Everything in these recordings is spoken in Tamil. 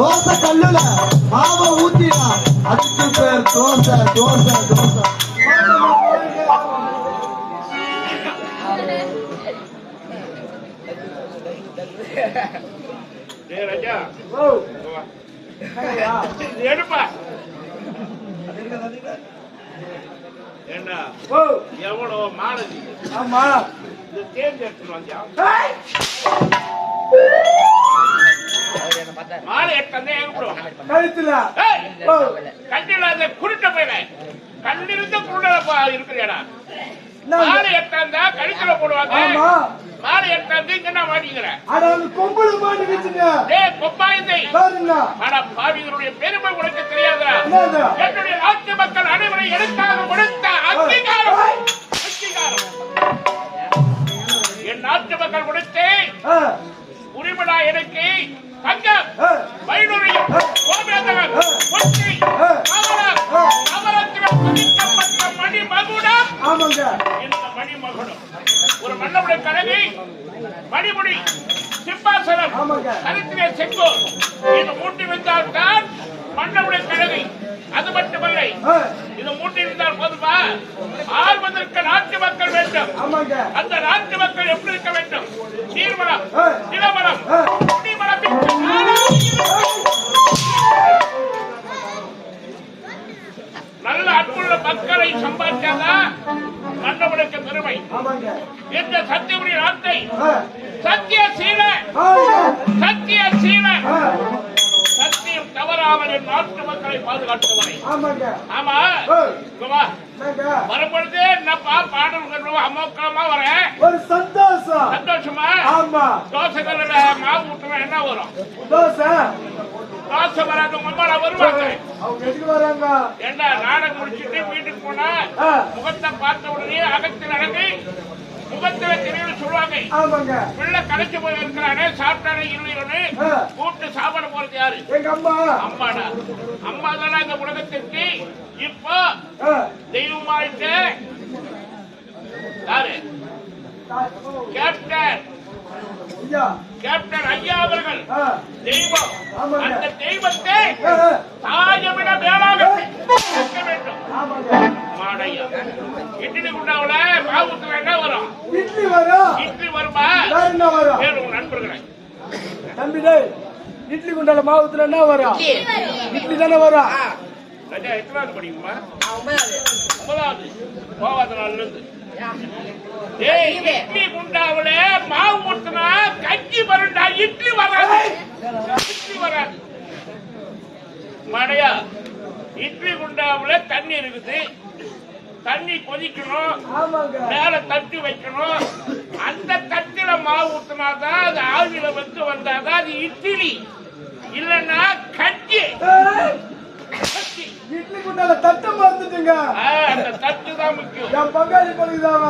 தோசை கல்லுல மாவை ஊத்தினா அதுக்கு பேர் தோசை தோசை தோசை. எடுப்பா என்ன எவ்வளோ மாலை இது தேர்ந்து எடுத்துட்டு வந்தியா? மாலை எடுத்து கண்டில குருட்ட போயில கண்டிருந்த குருடா இருக்கிறேடா. மாலை எடுத்தாந்தா கழுத்துல போடுவாங்க. மாலை எடுத்தாந்து இங்க என்ன மாட்டீங்கிற பாவிகளுடைய பெருமை உனக்கு தெரியாதா? என்னுடைய நாட்டு மக்கள் அனைவரை எடுத்தாக கொடுத்த அங்கீகாரம் அங்கீகாரம் என் நாட்டு மக்கள் கொடுத்து உரிமடா எனக்கு தங்கம் வைடூரியம் கோமேதகம் பொட்டி நவரத்தினம் பதிக்கப்பட்ட மணிமகுடம். இந்த மணிமகுடம் ஒரு மன்னனுடைய கழகை மணிமுடி சிம்மாசனம் கருத்திலே செங்கோ இது மூட்டி வைத்தால் தான் மன்னனுடைய கழகை. அது மட்டுமல்ல இது மூட்டி இருந்தால் போதுமா? ஆள்வதற்கு நாட்டு மக்கள் வேண்டும். அந்த நாட்டு மக்கள் எப்படி இருக்க வேண்டும்? நீர்வளம் நிலவளம் குடிவளம் நல்ல அன்புள்ள மக்களை சம்பாதிச்சாதான் மன்னவனுக்கு பெருமை. இந்த சத்தியமுடைய நாட்டை சத்தியசீல சத்தியசீல சத்தியம் தவறாமல் என் நாட்டு மக்களை பாதுகாத்துவரை. ஆமா வரும்பொழுது என்னப்பா பாடல் அமோக்கமா வரேன். ஒரு சந்தோஷம் சந்தோஷமா? தோசை கல்ல மாவு ஊட்டுவேன் என்ன வரும்? தோசை தோசை வராது அம்மா வருவாங்க. என்ன நாடகம் முடிச்சுட்டு வீட்டுக்கு போனா முகத்தை பார்த்த உடனே அகத்தில் நடந்து முகத்துல தெரியும் சொல்லுவாங்க. பிள்ளை கலைச்சு போய் இருக்கிறானே சாப்பிட்டானே இருன்னு கூப்பிட்டு சாப்பிட போறது யாரு? எங்க அம்மா. அம்மாடா அம்மா தானே இந்த உலகத்திற்கு இப்போ தெய்வமாயிட்டு யாரு? கேப்டன் கேப்டன் ஐயா அவர்கள் தெய்வம். அந்த தெய்வத்தை தாயமிட மேலாக வேண்டும். மாடையா இட்லி குண்டாவுல மாவுத்துல என்ன வரும்? இட்லி வரும். இட்லி வருமா? என்ன வரும்? உங்க நண்பர்களே தம்பிடே இட்லி குண்டால மாவுத்துல என்ன வரும்? இட்லி தானே வரும். ராஜா எத்தனாவது படிக்குமா? 9வது. போவாத நாள்ல இருந்து இட்லி குண்டாவுல மாவு ஊத்துனா கஞ்சி வருண்டா, இட்லி வராது. இட்லி வராது மடையா. இட்லி குண்டாவுல தண்ணி இருக்குது. தண்ணி கொதிக்கணும், மேல தட்டி வைக்கணும். அந்த தட்டில மாவு ஊத்தினாதான் அது ஆவியில வந்து வந்தாதான் அது இட்லி, இல்லன்னா கஞ்சி. இட்லி குண்டால தட்டு மறந்துட்டுங்க. அந்த தட்டு தான் முக்கியம். என் பங்காளி பழகுதாவா?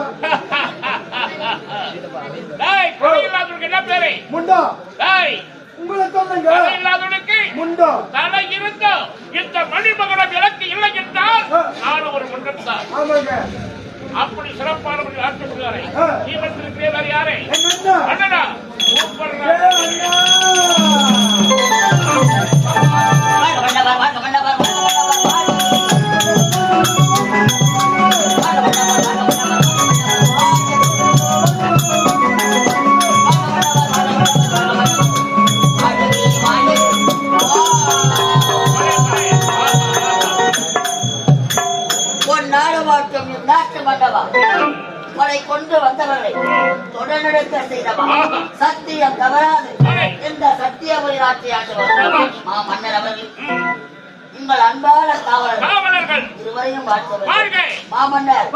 என்ன பேரு? முண்டா. உங்களை சொல்லுங்க. இல்லாதவனுக்கு முண்டா தலை இருந்தோம். இந்த மணிமகுடம் எனக்கு இல்லை என்றால் நானும் ஒரு முண்டம் தான். அப்படி சிறப்பானவர்கள் ஆட்சியாரை நீ வந்திருக்கிறேன். யாரே? அண்ணனா கொண்டு வந்தவர்களை தொடர்நடத்த செய்தவா சத்தியம் தவறாது. இந்த சத்தியபுரி நாட்டை ஆண்டவர் மன்னர் அவர்கள் உங்கள் அன்பான காவலர்கள் இருவரையும் வாழ்த்தவர். மாமன்னர்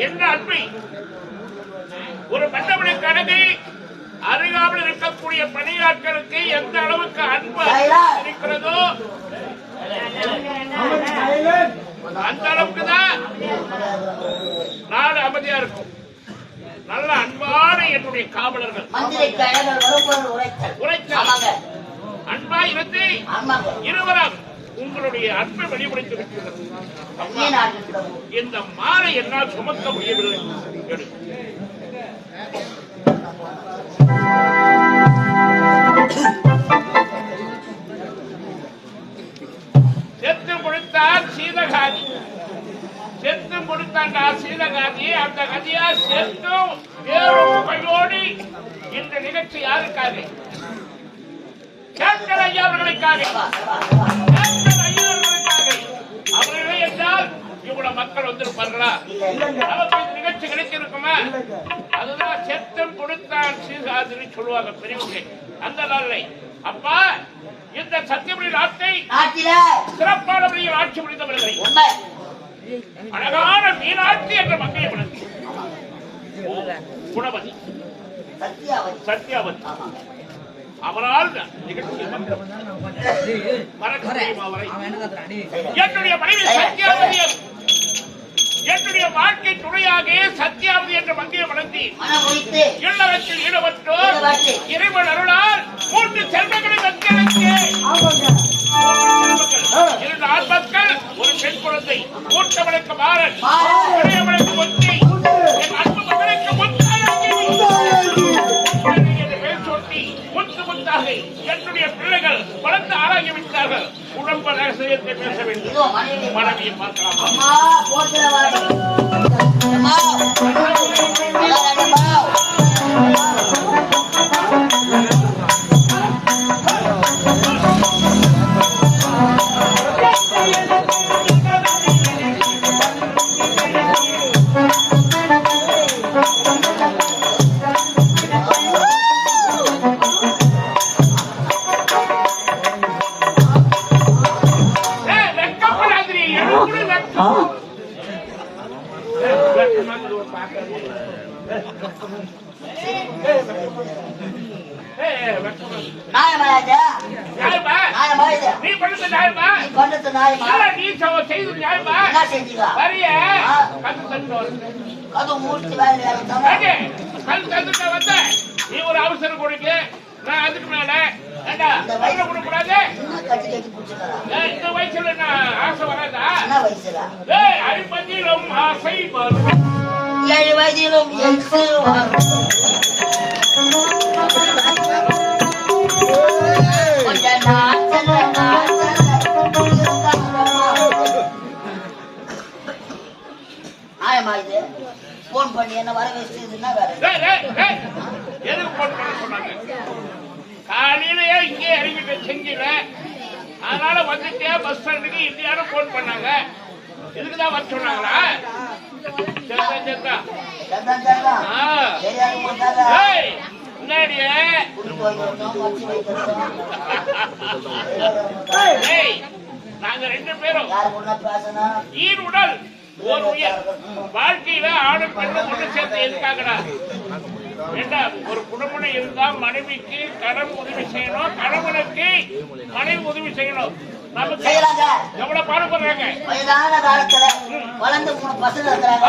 என்ன அன்பை ஒரு மன்னவனை கணக்கு அருகாமல் இருக்கக்கூடிய பணியாட்களுக்கு எந்த அளவுக்கு அன்பு இருக்கிறதோ அந்த அளவுக்கு தான் நாடு அமைதியா இருக்கும். நல்ல அன்பான என்னுடைய காவலர்கள் அன்பா இருந்து இருவரும் உங்களுடைய அன்பை வெளிப்படுத்தி இருக்கிறது. இந்த மாலை என்னால் சுமக்க முடியவில்லை. சேர்த்தும் வேறும் கையோடி இந்த நிகழ்ச்சி யாருக்காக? கேப்டன் ஐயா அவர்களுக்காக. கேப்டன் ஐயா அவர்களுக்காக. அவர்களே என்றால் இவ்வளவு மக்கள் வந்திருப்பார்களா? நமக்கு இந்த நிகழ்ச்சி கிடைச்சிருக்குமா? அதுதான் செத்தம் கொடுத்தான் சீர்காதுன்னு சொல்லுவாங்க பெரியவங்க. அந்த நாளை அப்பா இந்த சத்தியமணி நாட்டை சிறப்பான முறையில் ஆட்சி புரிந்தவர்களை அழகான மீனாட்சி என்ற மங்கையை வளர்த்து குணவதி சத்யாவதி அவரால் நிகழ்ச்சி மறக்க முடியுமா அவரை? என்னுடைய மனைவி சத்யாவதி என்னுடைய வாழ்க்கை துணையாக சத்யாவதி என்ற மங்கையை வளர்த்தி இல்லறத்தில் ஈடுபட்டோர் இறைவன் அருளால் 3 செல்வங்களை மக்களுக்கு 2 ஆண் மக்கள் 1 பெண் குழந்தை மூத்தவனுக்கு மாறன் இளையவனுக்கு முத்தி என் அன்பு மகனுக்கு முத்தாக என்னுடைய பிள்ளைகள் வளர்ந்து ஆராய்விட்டார்கள். குடும்ப ரகசியத்தை பேச வேண்டும். மனைவியை பார்க்கலாம். நீ ஒரு அவசரம் கொடுக்க நான் அதுக்கு மேல கொடுக்கூடாது. இந்த வயசுல ஆசை வராதா? 50 ஆசை வரும். 7 வயதிலும் போன் பண்ணி என்ன வர வச்சுன்னா எதுக்கு போன் பண்ண சொன்னாங்க? காலையிலேயே இங்கே இறங்கிட்டு செஞ்சில அதனால வந்துட்டே பஸ் ஸ்டாண்டுக்கு இந்தியாரும் போன் பண்ணாங்க. இதுக்குதான் வர சொன்னாங்களா? நாங்க 2 பேரும் ஈருடல் ஒரு உயிர். வாழ்க்கையில ஆணும் பெண்ணும் ஒன்று சேர்த்து எதுக்காகடா? ஒரு குடும்பம் இருந்தா மனைவிக்கு கடன் உதவி செய்யணும், கணவனுக்கு மனைவி உதவி செய்யணும். எவ்வளவு பாடுபடுறாங்க. வயதான காலத்துல வளர்ந்து 3 பசங்க இருக்கிறாங்க.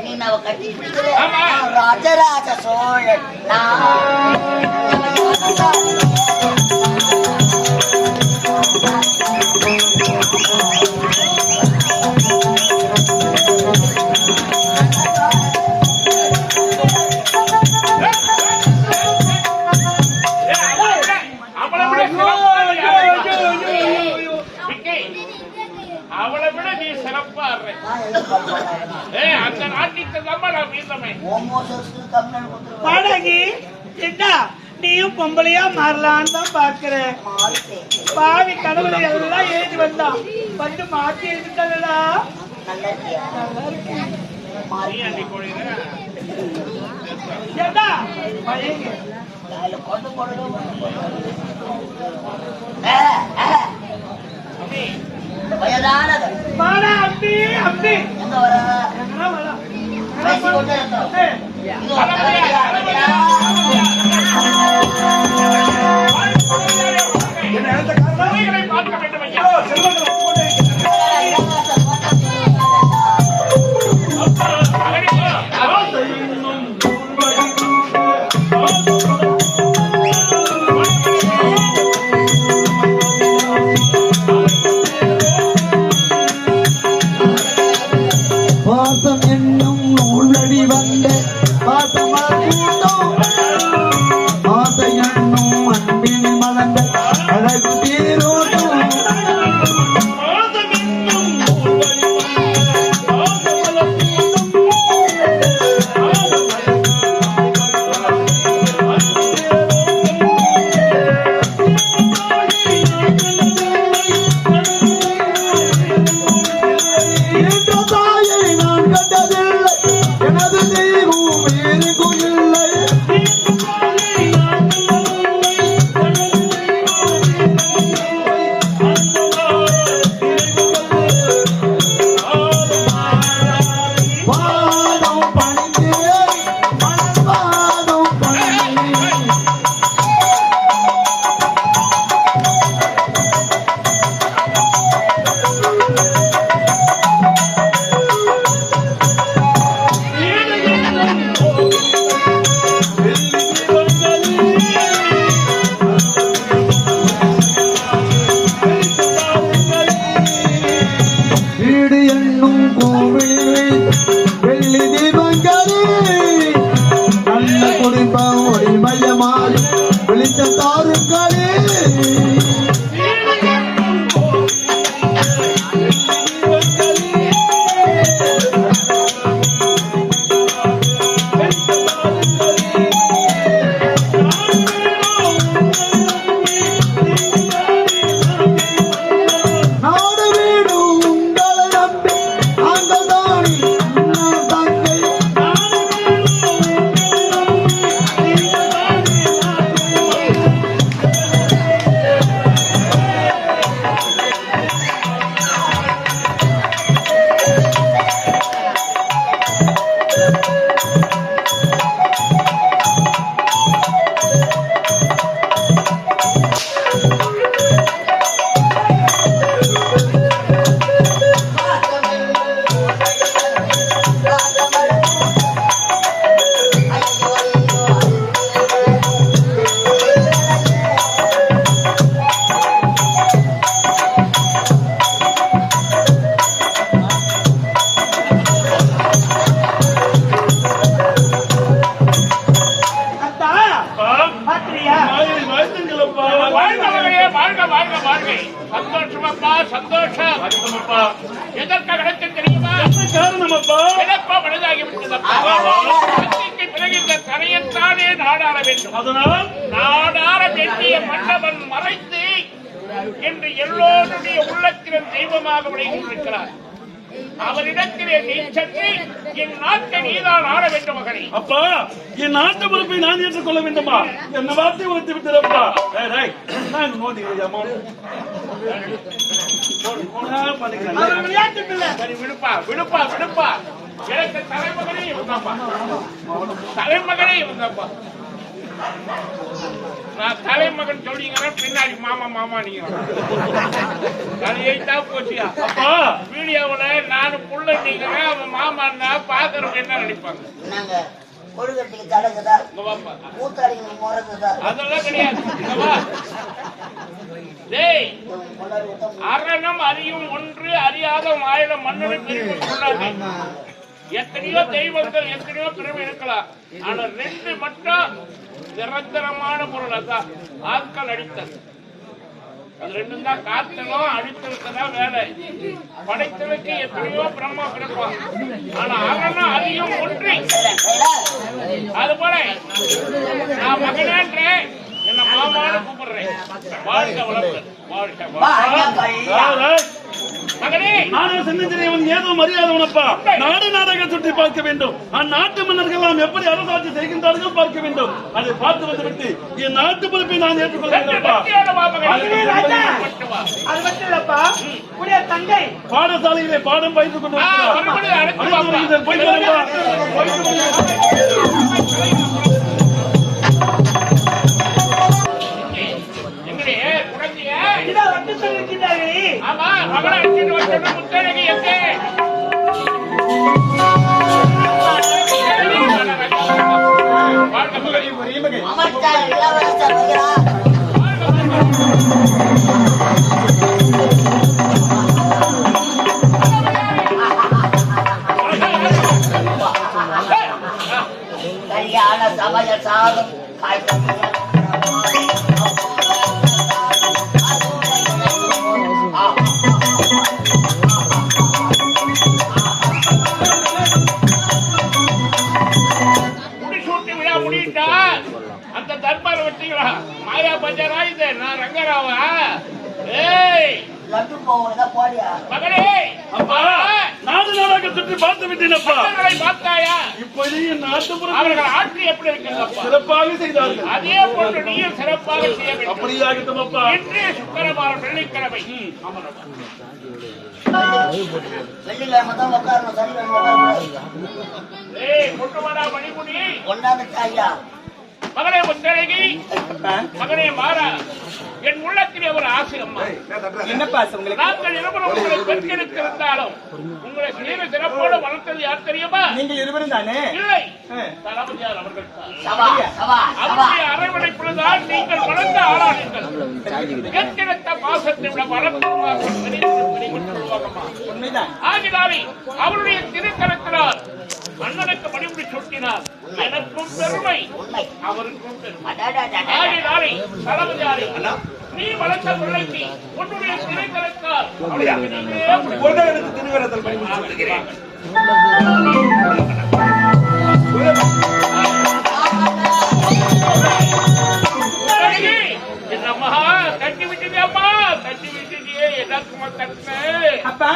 நீ அவ கட்டி பிடிக்கிற ராஜராஜ சோழன் அவளை விட நீ சிறப்பா அந்த நாட்டுக்கு என்ன நீயும் பொம்பளையா மாறலான்னு தான் பாக்குறேன். பாவி கடவுளை எல்லாம் எழுதி வந்தான் வந்து மாத்தி எழுதிட்டாங்களா? அம்பி அம்பி பார்க்க வேண்டும் ஐயா. பாசம் என்னும் நூலடி வந்த பாசமாக்கும் ஆசை என்னும் அன்பின் மலர்ந்த அழகு தேரோட்டும் சந்தோஷம். அதுக்குமப்பா எதற்காக கிடைத்தது தெரியுமா? என்ன காரணம் அப்பா? பிறப்பா மனிதாகி விட்டதப்பா. சக்திக்கு பிறகு இந்த தரையத்தானே நாடாள வேண்டும். அதனால் நாடாள வேண்டிய மன்னவன் மறைத்து என்று எல்லோருடைய உள்ளத்திலும் தெய்வமாக விளைந்திருக்கிறார். அவரிடத்திலே நீ சென்று என் நாட்டை நீதான் ஆள வேண்டும் மகனே. அப்பா என் நாட்டு பொறுப்பை நான் ஏற்றுக்கொள்ள வேண்டுமா? என்ன வார்த்தை உழைத்து விட்டதப்பா? நான் நோண்டி அவர் விளையாட்டு பிள்ளை. சரி விடுப்பா விடுப்பா விடுப்பா. எனக்கு தலைமகனே இருந்தாப்பா. தலைமகனே இருந்தாப்பா. நான் தலைமகன் சொல்லிங்கன்னா பின்னாடி மாமா மாமா நீங்க தலையைத்தா போச்சியா. அப்பா வீடியோவுல நானும் புள்ள நீங்கிறேன் அவன் மாமான்னா பாக்குறவங்க என்ன நினைப்பாங்க? நாங்க கொழுக்கட்டைக்கு தடங்குதா இங்க வாப்பா. கூத்தாடிக்கு முறங்குதா அதெல்லாம் கிடையாது. இங்க வா. டேய் அரணம் அறியும் ஒன்று அறியாத மாயில மன்னனை பிரிவு சொல்லாது. எத்தனையோ தெய்வங்கள் எத்தனையோ பிரிவு இருக்கலாம். ஆனா ரெண்டு மட்டும் நிரந்தரமான பொருள். அதான் ஆட்கள் அடித்தல். அது ரெண்டும் தான். காத்தலும் அடித்தலுக்குதான் வேலை. படைத்தலுக்கு எத்தனையோ பிரம்மா பிறப்பான். ஆனா அரணம் அறியும் ஒன்று. அது போல நான் மகனேன்றேன் என்ன மாமான்னு கூப்பிடுறேன். வாழ்க வளர்ந்து வாழ்க மகனே. நானும் சின்னஞ்சிறியவன் ஏதோ மரியாதவனப்பா. நாடு நாடக சுற்றி பார்க்க வேண்டும். அந்நாட்டு மன்னர்கள் எல்லாம் எப்படி அரசாட்சி செய்கின்றார்கள் பார்க்க வேண்டும். அதை பார்த்து வந்து விட்டு என் நாட்டு பொறுப்பை நான் ஏற்றுக்கொள்ள வேண்டும்ப்பா. அது மட்டும் இல்லப்பா, உடைய தங்கை பாடசாலையிலே பாடம் பயின்று கொண்டு இதா வந்து சொல்லிருக்கிறார்களே. ஆமா மகளை அடிச்சுட்டு வச்சோன்னு முத்தழகி எங்கே? வாழ்க மகளே. அமைச்சர் இளவரசர் வருகிறார். கல்யாண சமையல் சாதம் காய்கறி அந்த தர்பார வச்சீங்களா? மாயா பஜாரா இது? நான் ரங்கராவா? ஏய் லட்டு போவதா போடியா மகளே. அப்பா நாடு நாடக சுற்றி பார்த்து விட்டேனப்பா. மன்னரை பார்த்தாயா? இப்போது என் நாட்டு பொறுப்பை அவர்கள் ஆட்சி எப்படி இருக்குங்கப்பா? சிறப்பாக செய்தார்கள். அதே போன்று நீயும் சிறப்பாக செய்ய வேண்டும். அப்படியாகட்டும் அப்பா. இன்று சுக்கரவாரம் வெள்ளிக்கிழமை. வெள்ளிக்கிழமை தான் உட்காரணும், சனிக்கிழமை உட்காரக்கூடாது. ஏய் முட்டுவடா மணிமுடி கொண்டாந்துட்டா ஐயா. மகனே முத்தழகி, மகனே மாறா, என் உள்ளத்திலே ஒரு ஆசை அம்மா. என்னப்பா உங்களுக்கு? நாங்கள் இருவரும் உங்களை பெற்றெடுத்திருந்தாலும் உங்களை சீர சிறப்போடு வளர்த்தது யார் தெரியுமா? நீங்கள் இருவரும் தானே? இல்லை, தளபதியார் அவர்கள் தான். சபா சபா சபா அவருடைய அரவணைப்புதான் நீங்கள் வளர்ந்த ஆளானீர்கள். எத்தெடுத்த பாசத்தை விட வளர்ப்புமாக சொல்லுவாங்கம்மா. உண்மைதான். ஆகினாலே அவருடைய திருக்கரத்தினால் அண்ணனுக்கு மணிமுடி சுட்டினார். எனக்கும் பெருமை, உண்மை. அவருக்கும் பெருமை. அடாடாடாடா. ஆகினாலே தளபதியாரே, நீ வளர்த்த பிள்ளைக்கு உன்னுடைய திருக்கரத்தால் திருவரத்தில் பணிபுரிந்து சொல்லுகிறேன். என்னம்மா தட்டி விட்டுதே அம்மா, தட்டி விட்டுட்டியே. எல்லாருக்குமா தட்டு? அப்பா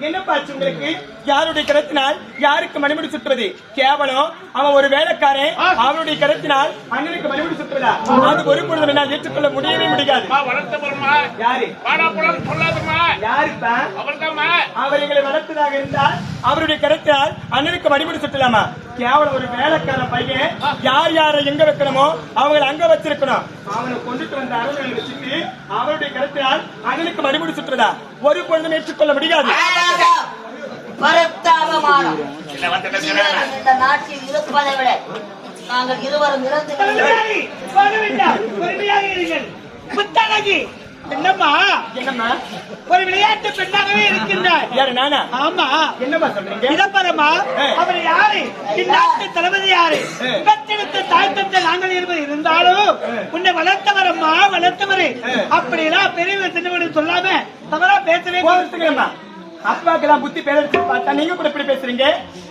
என்னப்பாச்சு உங்களுக்கு? யாருடைய கரத்தினால் யாருக்கு மணிமுடி சுற்றுவது? கேவலம் அவன் ஒரு வேலைக்காரன். அவனுடைய கரத்தினால் அண்ணனுக்கு மணிமுடி சுற்றுவதா? அது ஒரு பொழுது என்னால் ஏற்றுக்கொள்ள முடியவே முடியாது. வளர்த்த பொருமா யாரு? பாடாப்புலம் சொல்லாதம்மா. யாருப்பா? அவர்தாம்மா. அவர் எங்களை வளர்த்ததாக இருந்தால் அவருடைய கரத்தினால் அண்ணனுக்கு மணிமுடி சுற்றலாமா? கேவலம் ஒரு வேலைக்கார பையன். யார் யாரை எங்க வைக்கணுமோ அவங்களை அங்க வச்சிருக்கணும். அவனை கொண்டுட்டு வந்த அரண்மனை வச்சுட்டு அவருடைய கரத்தினால் அண்ணனுக்கு மணிமுடி சுற்றுவதா? ஒரு பொழுதும் ஏற்றுக்கொள்ள முடியாது. பரத்தாபமானம். இந்த நாட்டில் இருப்பதை விட நாங்கள் இருவரும் இறந்து பொறுமையாக இருங்கள். புத்தகி என்னம்மா என்னம்மா ஒரு விளையாட்டு பெண்ணாகவே இருக்கின்றாய். யாரு நானா? ஆமா, என்னம்மா சொல்றீங்க? இடம்பெறமா அவர் யாரு? இந்நாட்டு தளபதி யாரு? பெற்றெடுத்த தாய் தந்தை நாங்கள் இருவர் இருந்தாலும் உன்னை வளர்த்தவர் அம்மா, வளர்த்தவரு. அப்படியெல்லாம் பெரியவர் சின்னவர்கள் சொல்லாம தவறா பேசவே போதுமா? அப்பாக்கெல்லாம் புத்தி பேரடிச்சு பார்த்தா நீங்க கூட இப்படி பேசுறீங்க.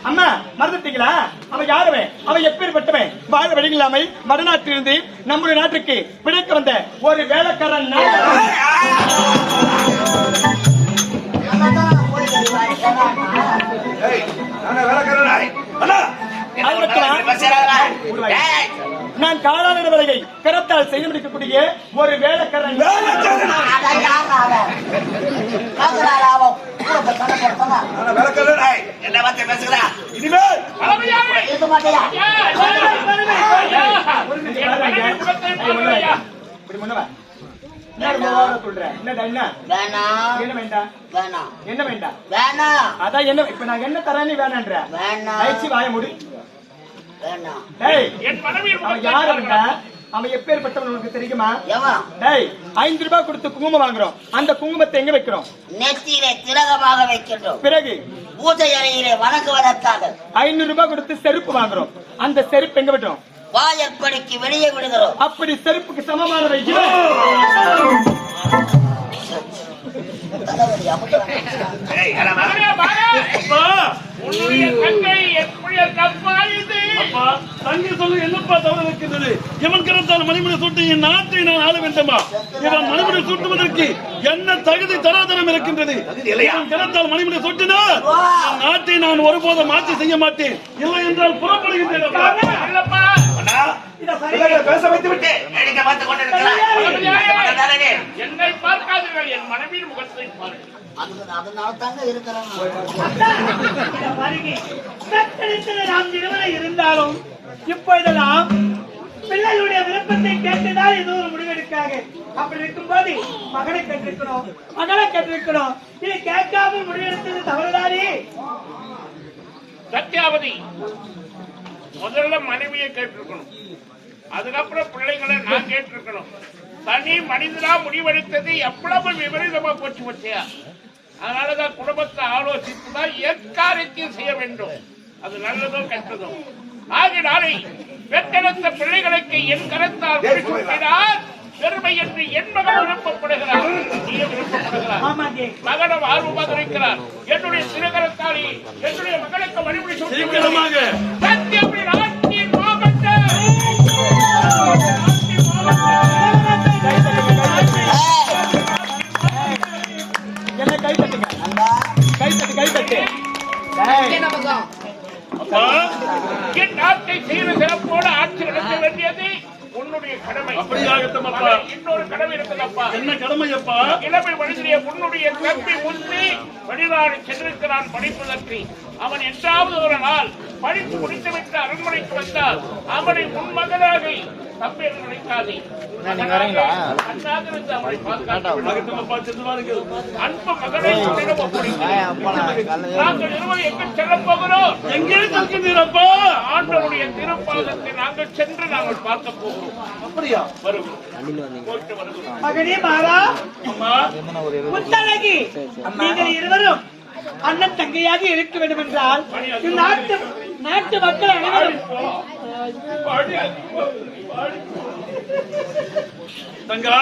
அம்மா மறந்துட்டீங்களா? அவன் யாருவன்? அவன் எப்பேற்பட்டவன்? வாழ வழியில்லாமல் வடநாட்டிலிருந்து நம்முடைய நாட்டுக்கு பிழைக்க வந்த ஒரு வேலைக்காரன் நான். நான் காலாளர் வேலையை கரத்தால் செய்து முடிக்கக்கூடிய ஒரு வேலைக்காரன். என்ன பார்த்து பேசுகிறா? தலைமையாரே! ஐயா! இப்படி முன்னவா சொல்றேன். என்னடா என்ன? வேணாம் என்ன வேண்டாம்? வேணாம் என்ன வேண்டாம்? வேணாம் அதான் என்ன இப்ப நான் என்ன தரேன்னு வேணான்ற வேணாம் ஆயிடுச்சு வாய முடி. வேணாம். டேய் என் மனைவியின் அவன் யாருடா? அவன் எப்பேற்பட்டவன் உனக்கு தெரியுமா? எவன்? டேய் 5 ரூபாய் கொடுத்து குங்குமம் வாங்குறோம். அந்த குங்குமத்தை எங்க வைக்கிறோம்? நெத்தியிலே திலகமாக வைக்கின்றோம். பிறகு பூஜை அறையிலே வணங்குவதற்காக 500 ரூபாய் கொடுத்து செருப்பு வாங்குறோம். அந்த செருப்பு எங்க விட்டோம்? வாயற்படிக்கு வெளியே விடுகிறோம். அப்படி செருப்புக்கு சமமானவை தளபதி அமுதன். மகனே, மகனே! உன்னுடைய தங்கை எப்படி தப்பா இது? அப்பா, தங்கை சொல்லு என்னப்பா தவறு இருக்கின்றது? இவன் கரத்தால் மணிமுடி சூட்டி என் நாட்டை நான் ஆள வேண்டுமா? இவன் மணிமுடி சூட்டுவதற்கு என்ன தகுதி தராதரம் இருக்கின்றது? இவன் கரத்தால் மணிமுடி சூட்டினால் என் நாட்டை நான் ஒருபோதும் ஆட்சி செய்ய மாட்டேன். இல்லை என்றால் புறப்படுகின்றேன். இல்லப்பா. பேச வைத்து விட்டு தலைமையாரே! என்னை பார்க்காதீர்கள், என் மனைவியின் முகத்தை பாருங்கள். அதனால தாங்க இருக்கிறான். நாம் இருவரை இருந்தாலும் இப்பொழுதெல்லாம் பிள்ளைகளுடைய விருப்பத்தை கேட்டுதான் ஏதோ ஒரு முடிவெடுக்காக. அப்படி இருக்கும்போது மகனை கேட்டிருக்கணும், மகளை கேட்டிருக்கணும். இதை கேட்காமல் முடிவெடுத்தது தவறுதானே? சத்யாவதி, முதல்ல மனைவியை கேட்டிருக்கணும், அதுக்கப்புறம் பிள்ளைகளை நான் கேட்டிருக்கணும். தனி மனிதனா முடிவெடுத்தது எவ்வளவு விபரீதமா போச்சு பற்றியா? அதனாலதான் குடும்பத்தை ஆலோசித்துதான் எக்காரியத்தையும் செய்ய வேண்டும். அது நல்லதோ கெட்டதோ. ஆகினாலே பெற்றெடுத்த பிள்ளைகளுக்கு என் கரத்தால் முடிசூட்டினார் பெருமை என்று என் மகன் விருப்பப்படுகிறார், நீ விருப்பப்படுகிறார். மகனும் ஆர்வமாக இருக்கிறார். என்னுடைய சிறுகரத்தாலே என்னுடைய மகளுக்கு மறுபடி சீக்கிரமாக என்ன கை தட்டுங்க, கை தட்டு, கை தட்டு. என் நாட்டை செய்த சிறப்போடு ஆட்சி நடத்த வேண்டியது உன்னுடைய கடமை. அப்படியாகட்டும் அப்பா. இன்னொரு கடமை இருக்குதப்பா. என்ன கடமை அப்பா? இளமை மனிதனே, உன்னுடைய தம்பி முன்னே வெளிநாடு சென்றிருக்கிறான் படிப்பதற்கு. அவன் என்றாவது ஒரு நாள் படித்து முடித்துவிட்டு அரண்மனைக்கு வந்தால் அவனை உன் மகனாக தம்பி என்று நினைக்காதே. அண்ணாதிருந்து அவனை பாதுகாத்து அன்பு மகனை உன்னிடம் ஒப்படைக்கிறேன். நாங்கள் இருவரும் எங்கு செல்ல போகிறோம்? எங்கே செல்கின்றீரப்பா? ஆண்டவருடைய திருப்பாதத்தை நாங்கள் சென்று நாங்கள் பார்க்க போகிறோம். அப்படியா? வருகிறோம், போயிட்டு வருகிறோம். மகனே மாறா, அம்மா, முத்தழகி, நீங்கள் இருவரும் அண்ணன் தங்கையாக இருக்க வேண்டும் என்றால் நாட்டு மக்கள் அனைவரும் தங்கா,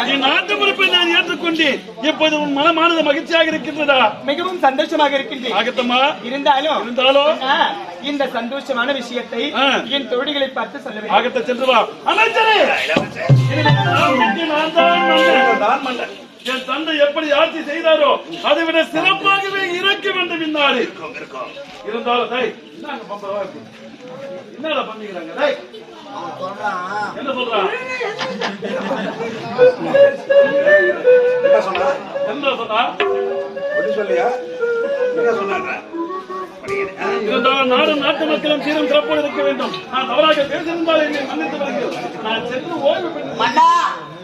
நீ நாட்டு பொறுப்பை நான் ஏற்றுக்கொண்டேன். இப்போது உன் மனமானது மகிழ்ச்சியாக இருக்கின்றதா? மிகவும் சந்தோஷமாக இருக்கின்றேன். ஆகத்தம்மா. இருந்தாலும் இந்த சந்தோஷமான விஷயத்தை என் தோழிகளை பார்த்து சொல்ல வேண்டும். ஆகத்த சென்று வா. அமைச்சரே, நான் மன்னன். என் தந்தை எப்படி ஆட்சி செய்தாரோ அதை விட சிறப்பாகவே இருக்க வேண்டும். இந்நாடு இருந்தாலும் என்னடா பண்ணிக்கிறாங்க? என்ன சொல்றான்? என்ன சொன்னா? இருந்தாலும் நாடும் நாட்டு மக்களும் சீரும் சிறப்போடு இருக்க வேண்டும். நான் தவறாக பேசியிருந்தால் என்னை மன்னித்து விடுங்கள். நான் சென்று ஓய்வு பெற்று.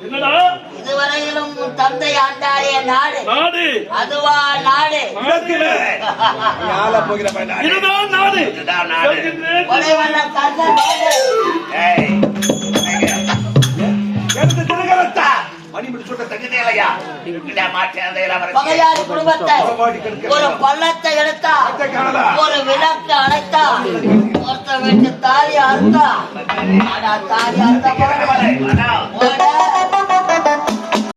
என்னடா? இதுவரையிலும் தந்தை ஆண்டாய நாடு நாடு அதுவா நாடு? இதுதான் நாடு. மணிமுடி சுட்ட தகுதி இல்லையா இல்ல மாட்டேன் அந்த இளவரசி பகையாரி குடும்பத்தை ஒரு பள்ளத்தை எடுத்தா ஒரு விளக்கு அணைத்தா ஒருத்த வீட்டு தாலி அறுத்தா ஆனா தாலி அறுத்த